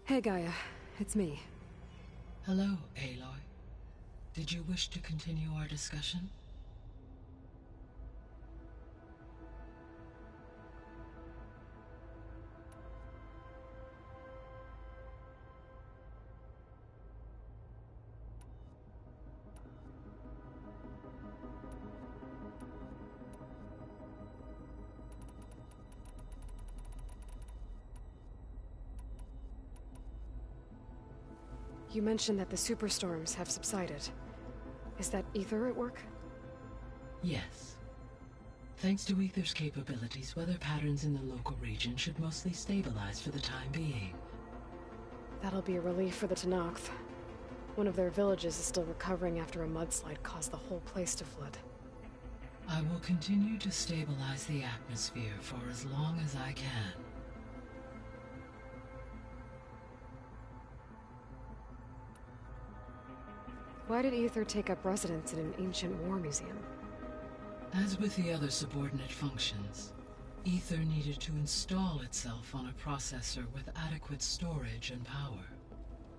Hey Gaia, it's me. Hello, Aloy. Did you wish to continue our discussion? You mentioned that the superstorms have subsided. Is that Ether at work? Yes. Thanks to Ether's capabilities, weather patterns in the local region should mostly stabilize for the time being. That'll be a relief for the Tenakth. One of their villages is still recovering after a mudslide caused the whole place to flood. I will continue to stabilize the atmosphere for as long as I can. Why did Ether take up residence in an ancient war museum? As with the other subordinate functions, Ether needed to install itself on a processor with adequate storage and power.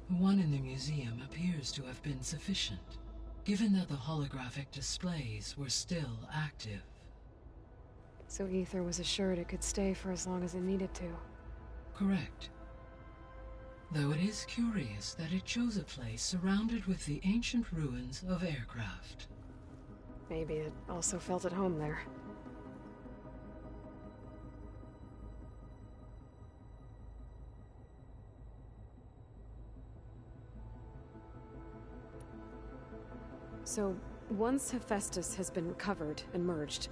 The one in the museum appears to have been sufficient, given that the holographic displays were still active. So Ether was assured it could stay for as long as it needed to. Correct. Though it is curious that it chose a place surrounded with the ancient ruins of aircraft. Maybe it also felt at home there. So, once Hephaestus has been recovered and merged,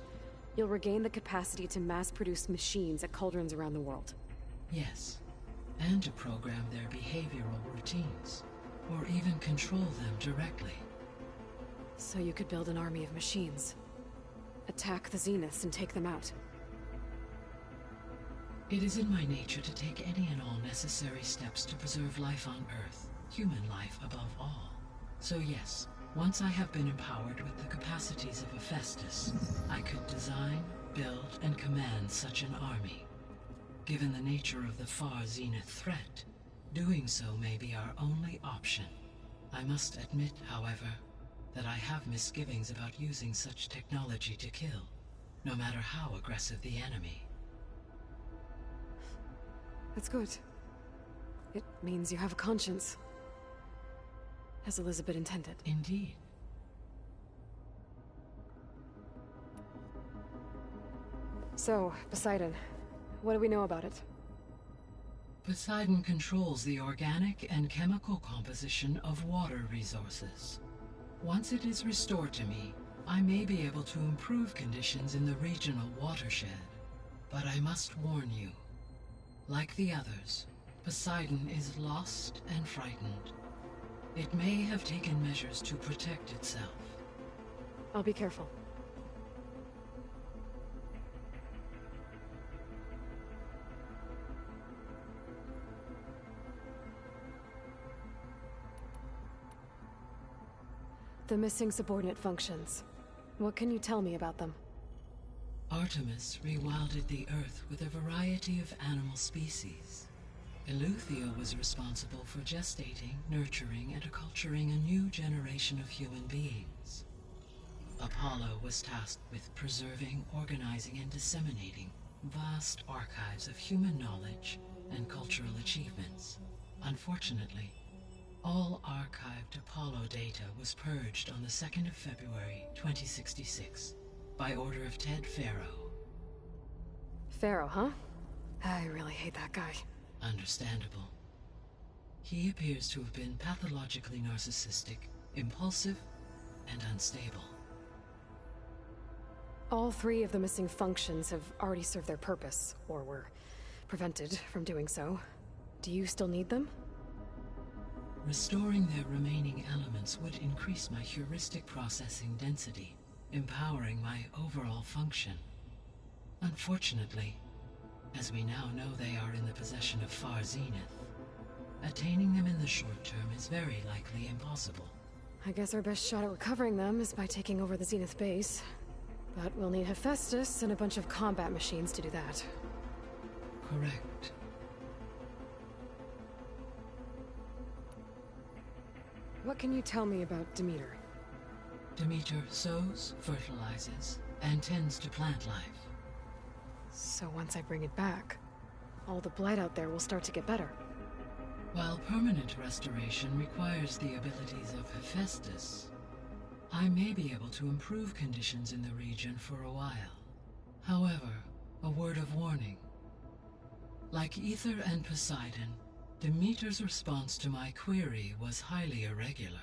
you'll regain the capacity to mass-produce machines at cauldrons around the world. Yes, and to program their behavioral routines, or even control them directly. So you could build an army of machines. Attack the Zeniths and take them out. It is in my nature to take any and all necessary steps to preserve life on Earth, human life above all. So yes, once I have been empowered with the capacities of Hephaestus, I could design, build, and command such an army. Given the nature of the far Zenith threat, doing so may be our only option. I must admit, however, that I have misgivings about using such technology to kill, no matter how aggressive the enemy. That's good. It means you have a conscience. As Elizabeth intended. Indeed. So, Poseidon, what do we know about it? Poseidon controls the organic and chemical composition of water resources. Once it is restored to me, I may be able to improve conditions in the regional watershed. But I must warn you, like the others, Poseidon is lost and frightened. It may have taken measures to protect itself. I'll be careful. The missing subordinate functions. What can you tell me about them? Artemis rewilded the Earth with a variety of animal species. Eleuthia was responsible for gestating, nurturing, and acculturating a new generation of human beings. Apollo was tasked with preserving, organizing, and disseminating vast archives of human knowledge and cultural achievements. Unfortunately, all archived Apollo data was purged on the 2nd of February, 2066, by order of Ted Faro. Pharaoh, huh? I really hate that guy. Understandable. He appears to have been pathologically narcissistic, impulsive, and unstable. All three of the missing functions have already served their purpose, or were prevented from doing so. Do you still need them? Restoring their remaining elements would increase my heuristic processing density, empowering my overall function. Unfortunately, as we now know they are in the possession of Far Zenith, attaining them in the short term is very likely impossible. I guess our best shot at recovering them is by taking over the Zenith base. But we'll need Hephaestus and a bunch of combat machines to do that. Correct. What can you tell me about Demeter? Demeter sows, fertilizes, and tends to plant life. So once I bring it back, all the blight out there will start to get better. While permanent restoration requires the abilities of Hephaestus, I may be able to improve conditions in the region for a while. However, a word of warning. Like Ether and Poseidon, Demeter's response to my query was highly irregular.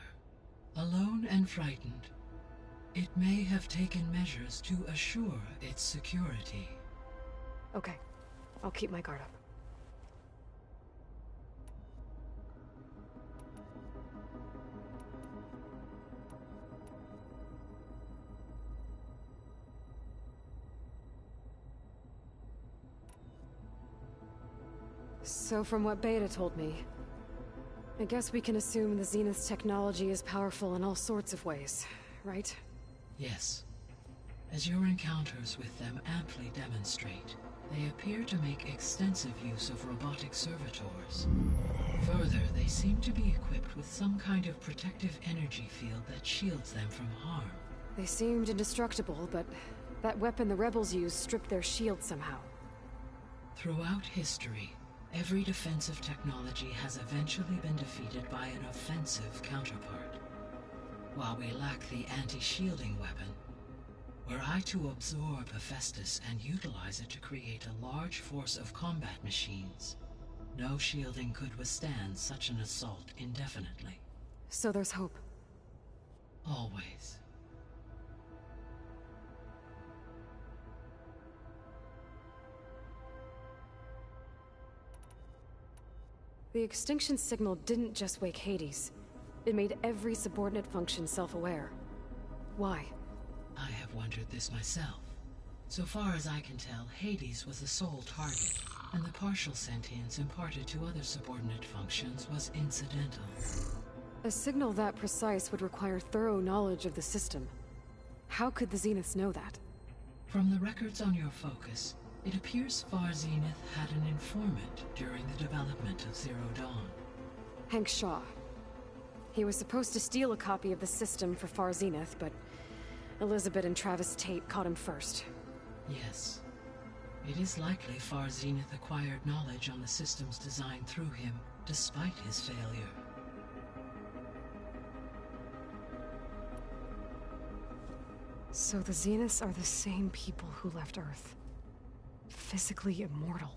Alone and frightened, it may have taken measures to assure its security. Okay, I'll keep my guard up. So from what Beta told me, I guess we can assume the Zenith's technology is powerful in all sorts of ways, right? Yes. As your encounters with them amply demonstrate, they appear to make extensive use of robotic servitors. Further, they seem to be equipped with some kind of protective energy field that shields them from harm. They seemed indestructible, but that weapon the rebels used stripped their shield somehow. Throughout history, every defensive technology has eventually been defeated by an offensive counterpart. While we lack the anti-shielding weapon, were I to absorb Hephaestus and utilize it to create a large force of combat machines, no shielding could withstand such an assault indefinitely. So there's hope. Always. The extinction signal didn't just wake Hades. It made every subordinate function self-aware. Why? I have wondered this myself. So far as I can tell, Hades was the sole target, and the partial sentience imparted to other subordinate functions was incidental. A signal that precise would require thorough knowledge of the system. How could the Zeniths know that? From the records on your focus, it appears Far Zenith had an informant during the development of Zero Dawn. Hank Shaw. He was supposed to steal a copy of the system for Far Zenith, but Elizabeth and Travis Tate caught him first. Yes. It is likely Far Zenith acquired knowledge on the system's design through him, despite his failure. So the Zeniths are the same people who left Earth. Physically immortal.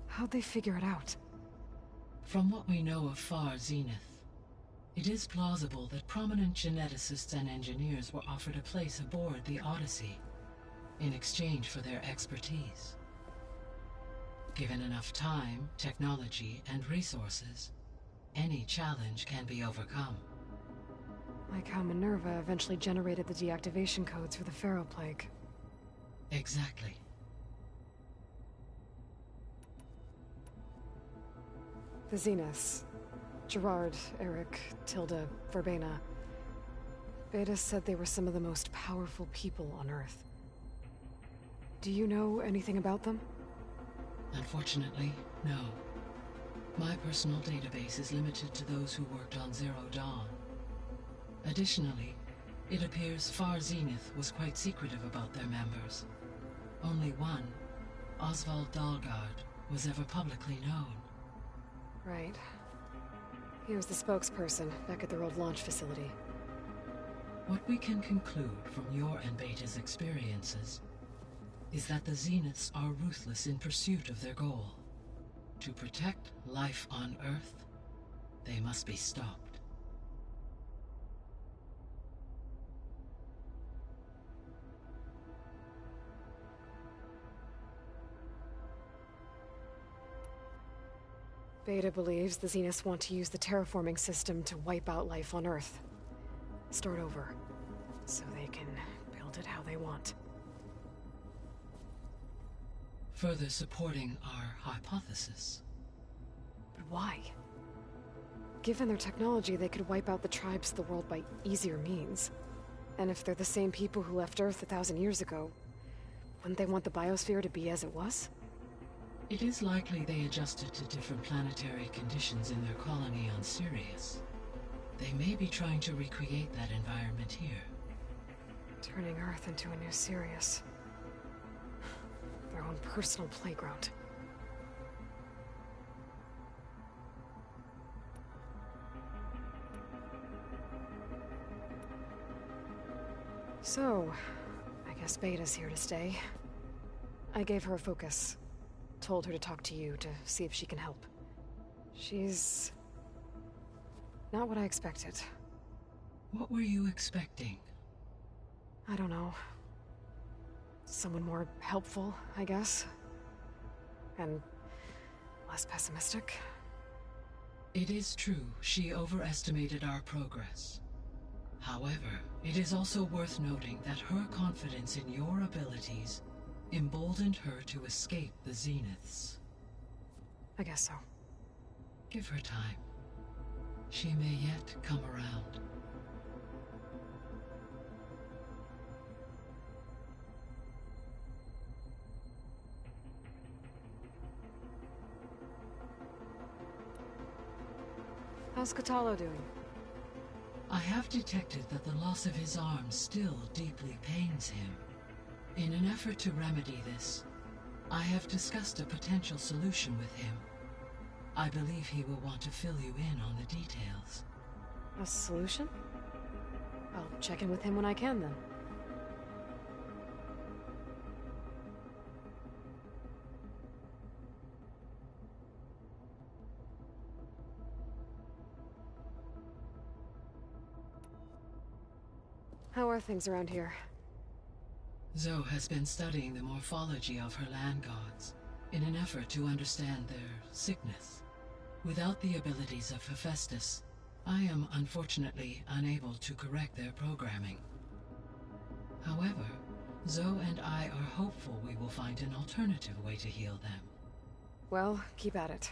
How'd they figure it out? From what we know of Far Zenith, it is plausible that prominent geneticists and engineers were offered a place aboard the Odyssey in exchange for their expertise. Given enough time, technology, and resources, any challenge can be overcome. Like how Minerva eventually generated the deactivation codes for the Pharaoh Plague. Exactly. The Zeniths. Gerard, Eric, Tilda, Verbena. Beta said they were some of the most powerful people on Earth. Do you know anything about them? Unfortunately, no. My personal database is limited to those who worked on Zero Dawn. Additionally, it appears Far Zenith was quite secretive about their members. Only one, Oswald Dahlgard, was ever publicly known. Right. He was the spokesperson back at their old launch facility. What we can conclude from your and Beta's experiences is that the Zeniths are ruthless in pursuit of their goal. To protect life on Earth, they must be stopped. Beta believes the Zeniths want to use the terraforming system to wipe out life on Earth. Start over, so they can build it how they want. Further supporting our hypothesis. But why? Given their technology, they could wipe out the tribes of the world by easier means. And if they're the same people who left Earth 1,000 years ago, wouldn't they want the biosphere to be as it was? It is likely they adjusted to different planetary conditions in their colony on Sirius. They may be trying to recreate that environment here. Turning Earth into a new Sirius. Their own personal playground. So, I guess Beta's here to stay. I gave her a focus. Told her to talk to you to see if she can help. She's... not what I expected. What were you expecting? I don't know. Someone more helpful, I guess. And less pessimistic. It is true, she overestimated our progress. However, it is also worth noting that her confidence in your abilities emboldened her to escape the Zeniths. I guess so. Give her time. She may yet come around. How's Katalo doing? I have detected that the loss of his arm still deeply pains him. In an effort to remedy this, I have discussed a potential solution with him. I believe he will want to fill you in on the details. A solution? I'll check in with him when I can, then. How are things around here? Zoe has been studying the morphology of her land gods in an effort to understand their sickness. Without the abilities of Hephaestus, I am unfortunately unable to correct their programming. However, Zoe and I are hopeful we will find an alternative way to heal them. Well, keep at it.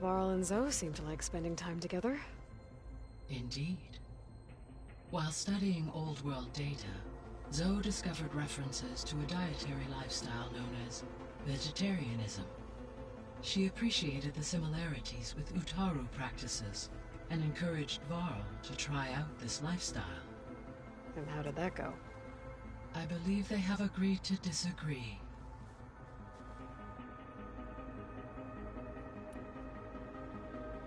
Varl and Zoe seem to like spending time together. Indeed. While studying old world data, Zoe discovered references to a dietary lifestyle known as vegetarianism. She appreciated the similarities with Utaru practices and encouraged Varl to try out this lifestyle. And how did that go? I believe they have agreed to disagree.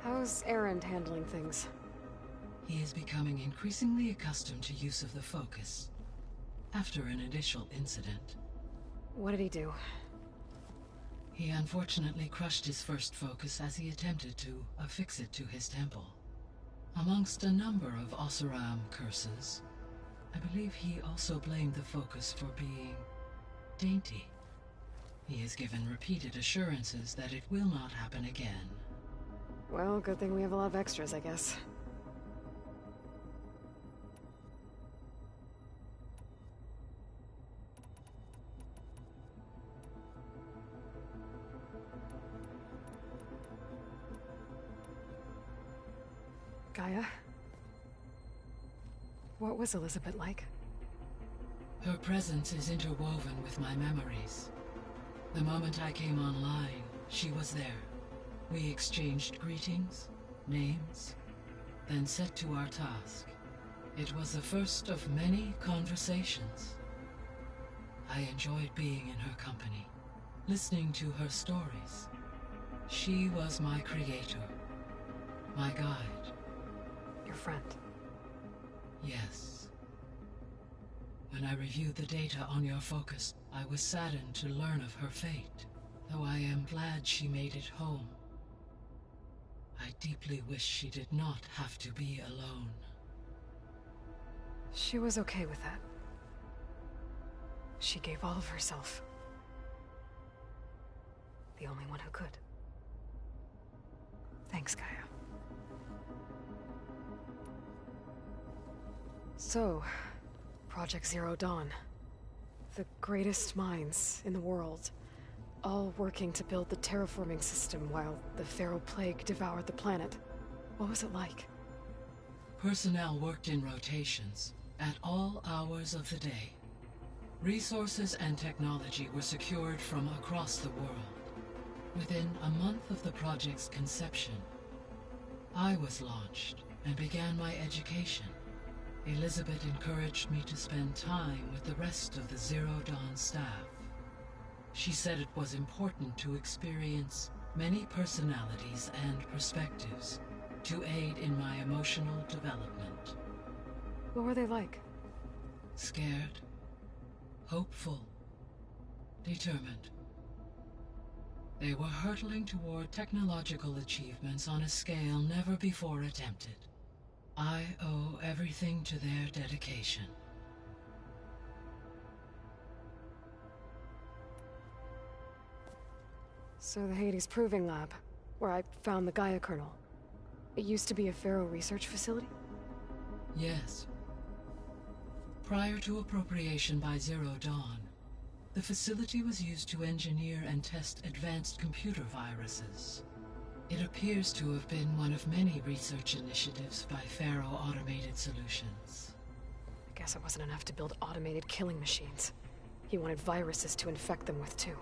How's Erend handling things? He is becoming increasingly accustomed to use of the focus, after an initial incident. What did he do? He unfortunately crushed his first focus as he attempted to affix it to his temple. Amongst a number of Oseram curses, I believe he also blamed the focus for being dainty. He has given repeated assurances that it will not happen again. Well, good thing we have a lot of extras, I guess. Gaia? What was Elizabeth like? Her presence is interwoven with my memories. The moment I came online, she was there. We exchanged greetings, names, then set to our task. It was the first of many conversations. I enjoyed being in her company, listening to her stories. She was my creator, my guide. Your friend. Yes. When I reviewed the data on your focus, I was saddened to learn of her fate, though I am glad she made it home. I deeply wish she did not have to be alone. She was okay with that. She gave all of herself. The only one who could. Thanks, Gaia. So, Project Zero Dawn. The greatest minds in the world, all working to build the terraforming system while the Pharaoh Plague devoured the planet. What was it like? Personnel worked in rotations, at all hours of the day. Resources and technology were secured from across the world. Within a month of the project's conception, I was launched and began my education. Elizabeth encouraged me to spend time with the rest of the Zero Dawn staff. She said it was important to experience many personalities and perspectives to aid in my emotional development. What were they like? Scared, hopeful, determined. They were hurtling toward technological achievements on a scale never before attempted. I owe everything to their dedication. So the Hades Proving Lab, where I found the Gaia kernel. It used to be a Pharaoh research facility? Yes. Prior to appropriation by Zero Dawn, the facility was used to engineer and test advanced computer viruses. It appears to have been one of many research initiatives by Pharaoh Automated Solutions. I guess it wasn't enough to build automated killing machines. He wanted viruses to infect them with, too.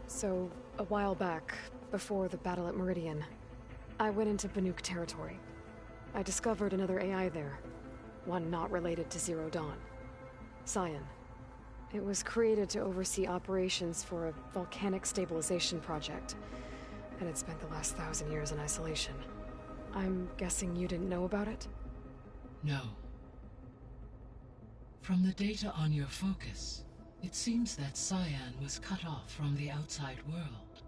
So, a while back, before the battle at Meridian, I went into Banuk territory. I discovered another AI there, one not related to Zero Dawn. Cyan. It was created to oversee operations for a volcanic stabilization project, and it spent the last 1,000 years in isolation. I'm guessing you didn't know about it? No. From the data on your focus, it seems that Cyan was cut off from the outside world,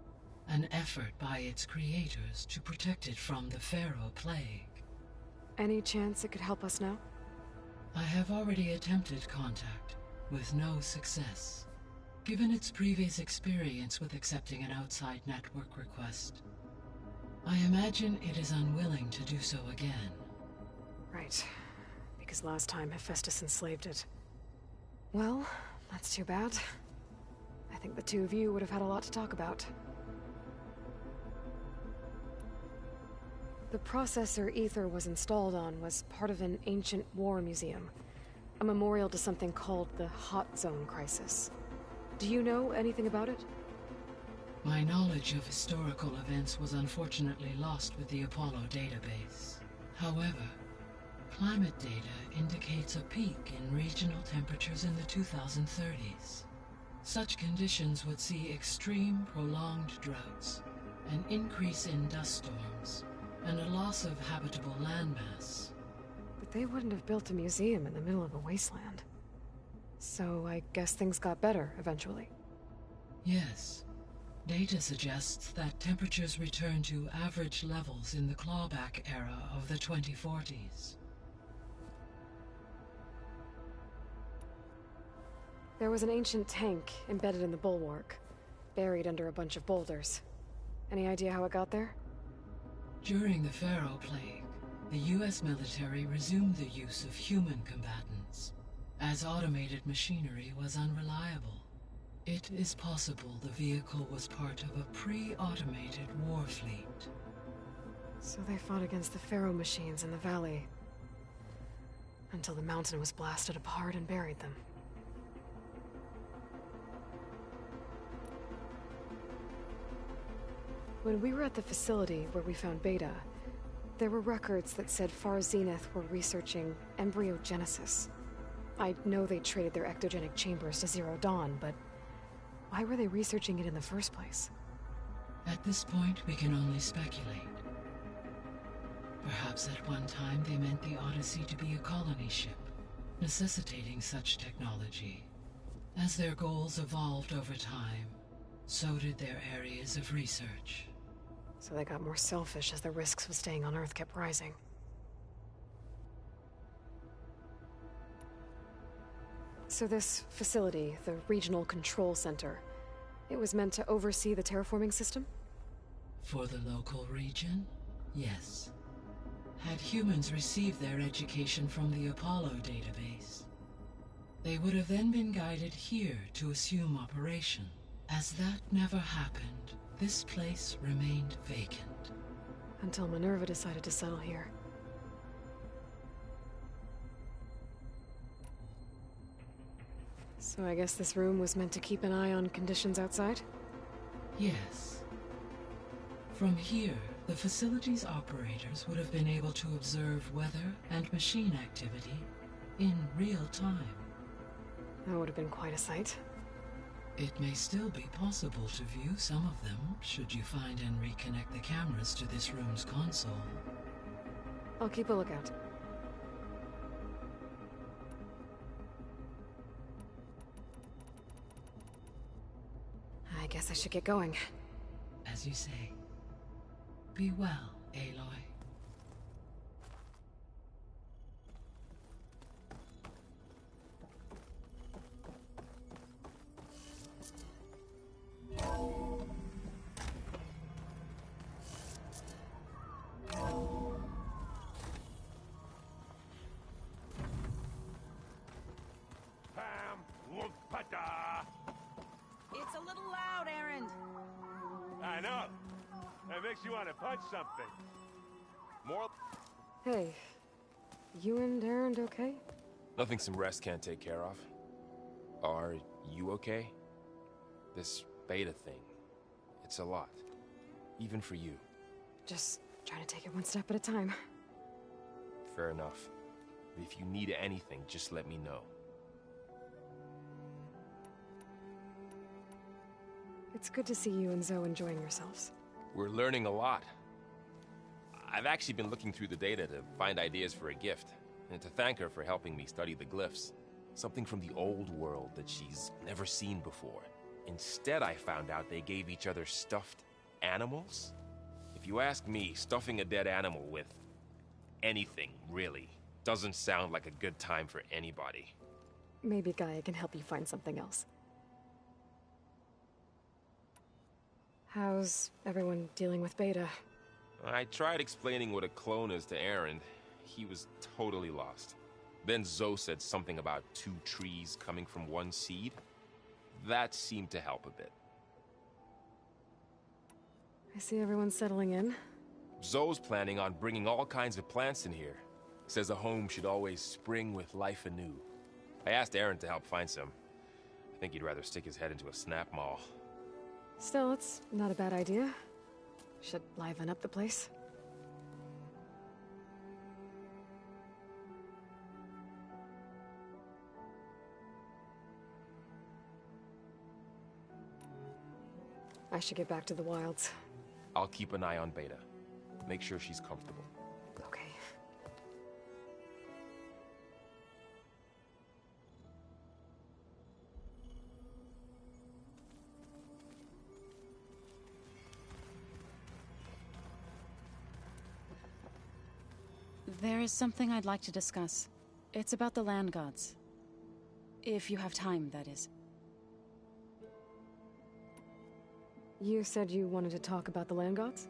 an effort by its creators to protect it from the Pharaoh plague. Any chance it could help us now? I have already attempted contact, with no success. Given its previous experience with accepting an outside network request, I imagine it is unwilling to do so again. Right. Because last time Hephaestus enslaved it. Well, that's too bad. I think the two of you would have had a lot to talk about. The processor Ether was installed on was part of an ancient war museum. A memorial to something called the Hot Zone Crisis. Do you know anything about it? My knowledge of historical events was unfortunately lost with the Apollo database. However, climate data indicates a peak in regional temperatures in the 2030s. Such conditions would see extreme, prolonged droughts, an increase in dust storms, and a loss of habitable landmass. But they wouldn't have built a museum in the middle of a wasteland. So I guess things got better eventually. Yes. Data suggests that temperatures return to average levels in the clawback era of the 2040s. There was an ancient tank embedded in the bulwark, buried under a bunch of boulders. Any idea how it got there? During the Pharaoh plague, the US military resumed the use of human combatants, as automated machinery was unreliable. It is possible the vehicle was part of a pre-automated war fleet. So they fought against the Pharaoh machines in the valley, until the mountain was blasted apart and buried them. When we were at the facility where we found Beta, there were records that said Far Zenith were researching embryogenesis. I know they traded their ectogenic chambers to Zero Dawn, but why were they researching it in the first place? At this point, we can only speculate. Perhaps at one time they meant the Odyssey to be a colony ship, necessitating such technology. As their goals evolved over time, so did their areas of research. So they got more selfish as the risks of staying on Earth kept rising. So this facility, the Regional Control Center, it was meant to oversee the terraforming system? For the local region, yes. Had humans received their education from the Apollo database, they would have then been guided here to assume operation. As that never happened, this place remained vacant. Until Minerva decided to settle here. So I guess this room was meant to keep an eye on conditions outside? Yes. From here, the facility's operators would have been able to observe weather and machine activity in real time. That would have been quite a sight. It may still be possible to view some of them, should you find and reconnect the cameras to this room's console. I'll keep a lookout. I guess I should get going. As you say. Be well, Aloy. It's a little loud, Aaron. I know. That makes you want to punch something. More. Hey, you and Aaron okay? Nothing some rest can't take care of. Are you okay? This beta thing, it's a lot. Even for you. Just trying to take it one step at a time. Fair enough. If you need anything, just let me know. It's good to see you and Zoe enjoying yourselves. We're learning a lot. I've actually been looking through the data to find ideas for a gift, and to thank her for helping me study the glyphs. Something from the old world that she's never seen before. Instead, I found out they gave each other stuffed animals. If you ask me, stuffing a dead animal with anything, really, doesn't sound like a good time for anybody. Maybe Gaia can help you find something else. How's everyone dealing with Beta? I tried explaining what a clone is to Aaron. He was totally lost. Then Zoe said something about 2 trees coming from 1 seed. That seemed to help a bit. I see everyone settling in. Zoe's planning on bringing all kinds of plants in here. Says a home should always spring with life anew. I asked Aaron to help find some. I think he'd rather stick his head into a snap mall. Still, it's not a bad idea. Should liven up the place. I should get back to the wilds. I'll keep an eye on Beta. Make sure she's comfortable. Okay. There is something I'd like to discuss. It's about the land gods. If you have time, that is. You said you wanted to talk about the land gods?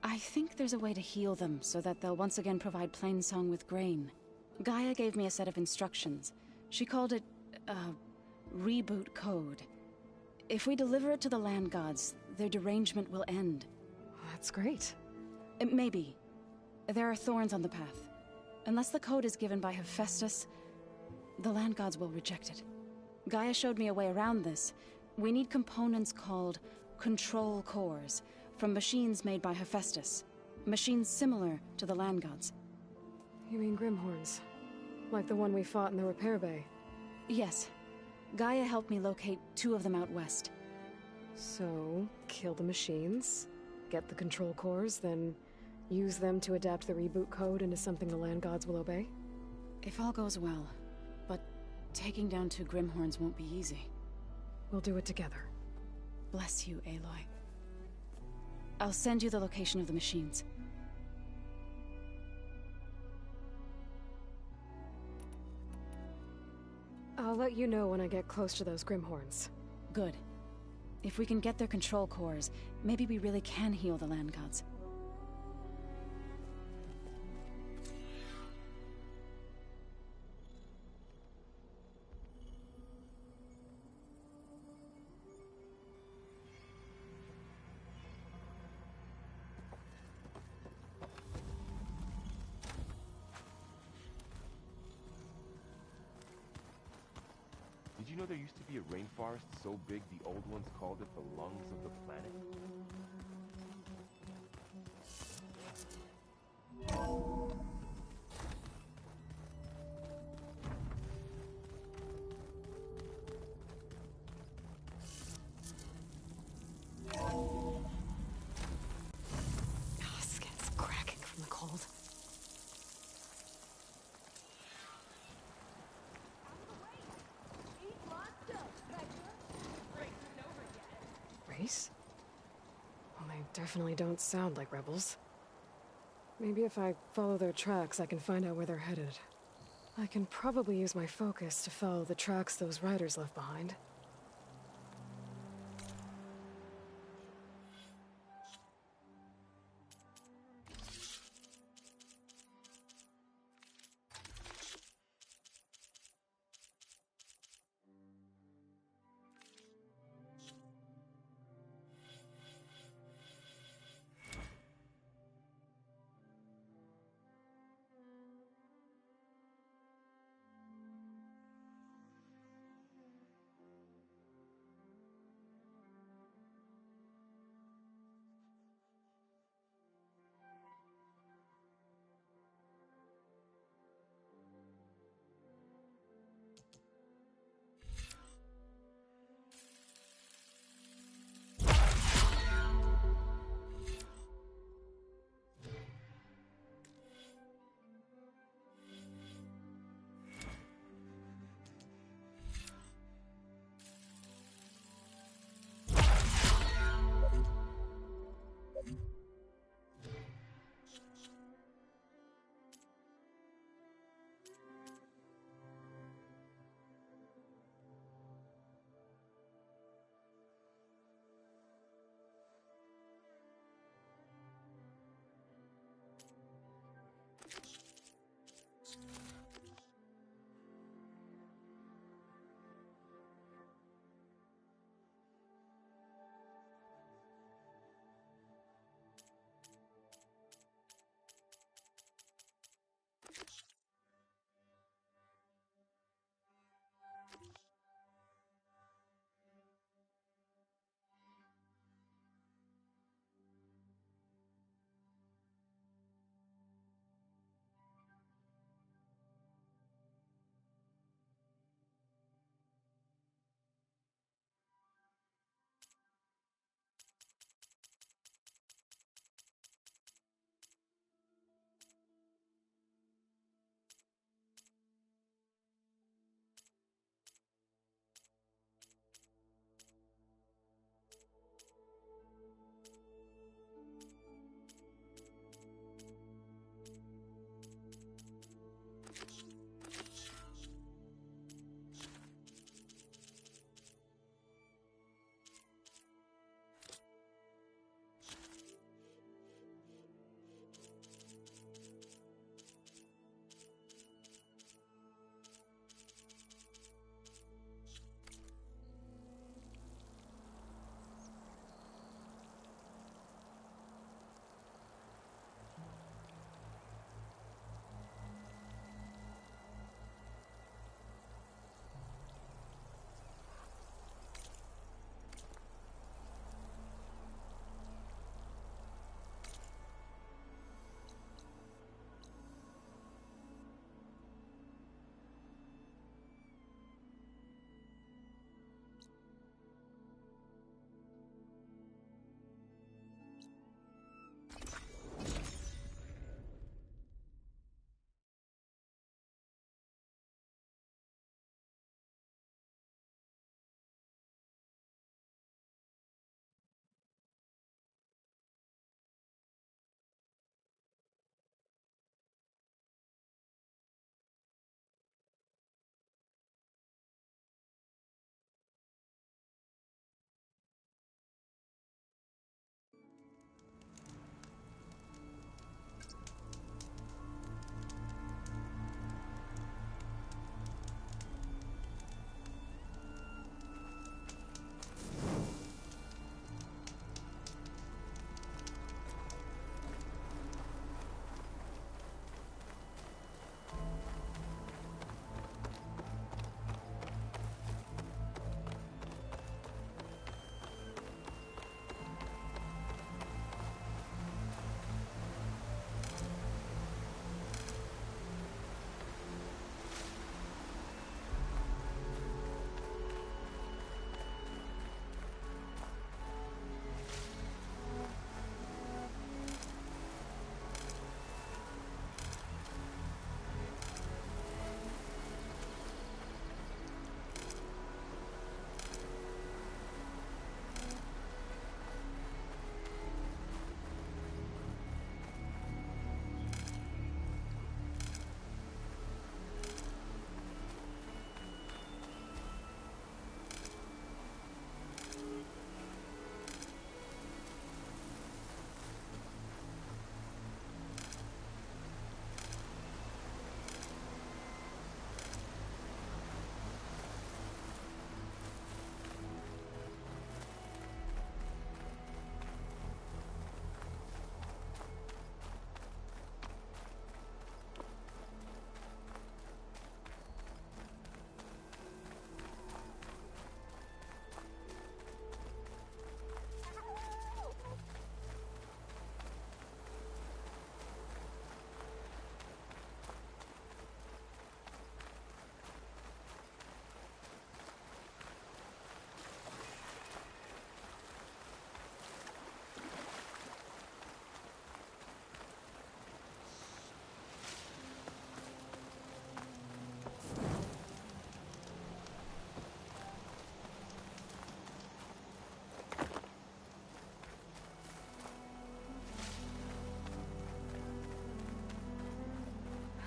I think there's a way to heal them so that they'll once again provide Plainsong with grain. Gaia gave me a set of instructions. She called it, reboot code. If we deliver it to the land gods, their derangement will end. That's great. Maybe. There are thorns on the path. Unless the code is given by Hephaestus, the land gods will reject it. Gaia showed me a way around this. We need components called control cores from machines made by Hephaestus. Machines similar to the land gods. You mean Grimhorns? Like the one we fought in the repair bay? Yes. Gaia helped me locate 2 of them out west. So, kill the machines, get the control cores, then use them to adapt the reboot code into something the land gods will obey? If all goes well. But taking down 2 Grimhorns won't be easy. We'll do it together. Bless you, Aloy. I'll send you the location of the machines. I'll let you know when I get close to those Grimhorns. Good. If we can get their control cores, maybe we really can heal the land gods. Did you know there used to be a rainforest so big the old ones called it the lungs of the planet? Ah, skin's cracking from the cold. Race? Well, they definitely don't sound like rebels. Maybe if I follow their tracks, I can find out where they're headed. I can probably use my focus to follow the tracks those riders left behind.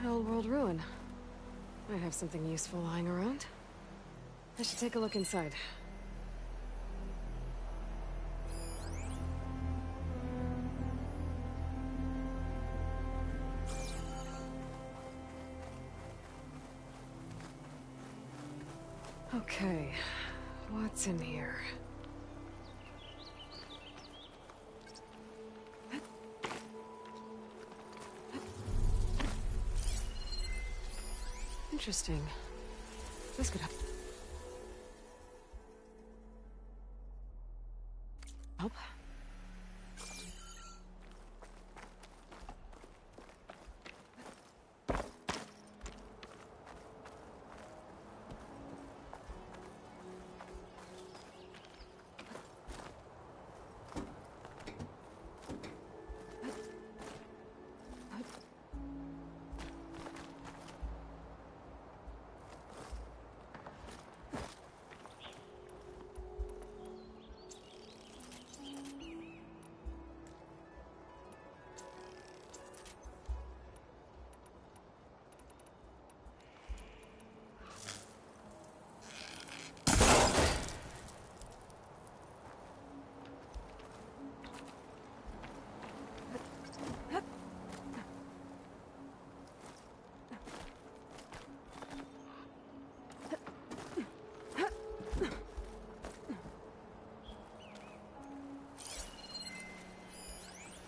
An old world ruin. Might have something useful lying around. I should take a look inside. Okay, what's in here? Interesting. This could help.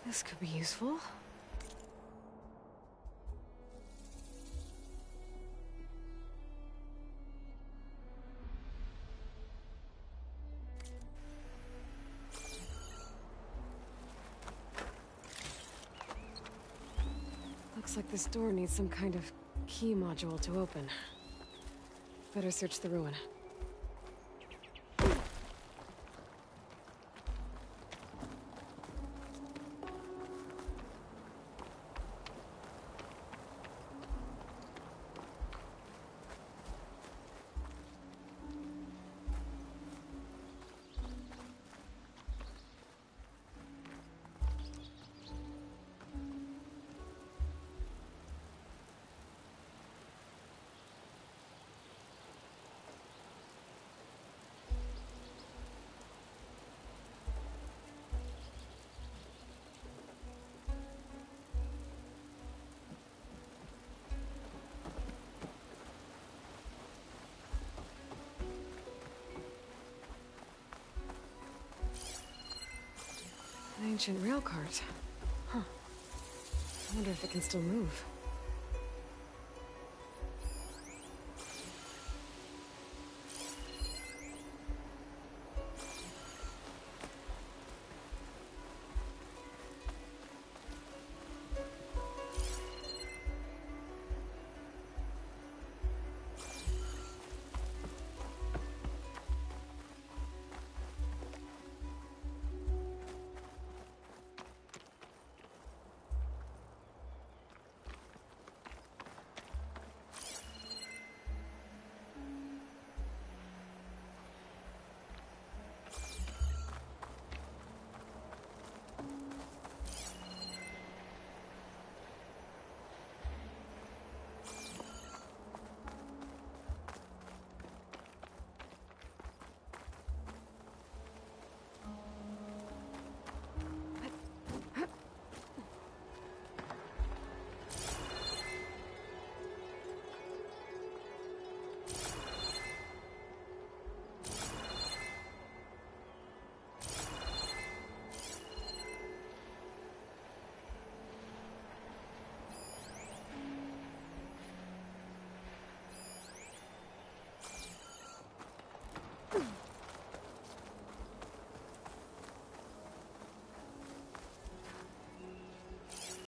This could be useful. Looks like this door needs some kind of key module to open. Better search the ruin. An ancient rail cart. Huh. I wonder if it can still move.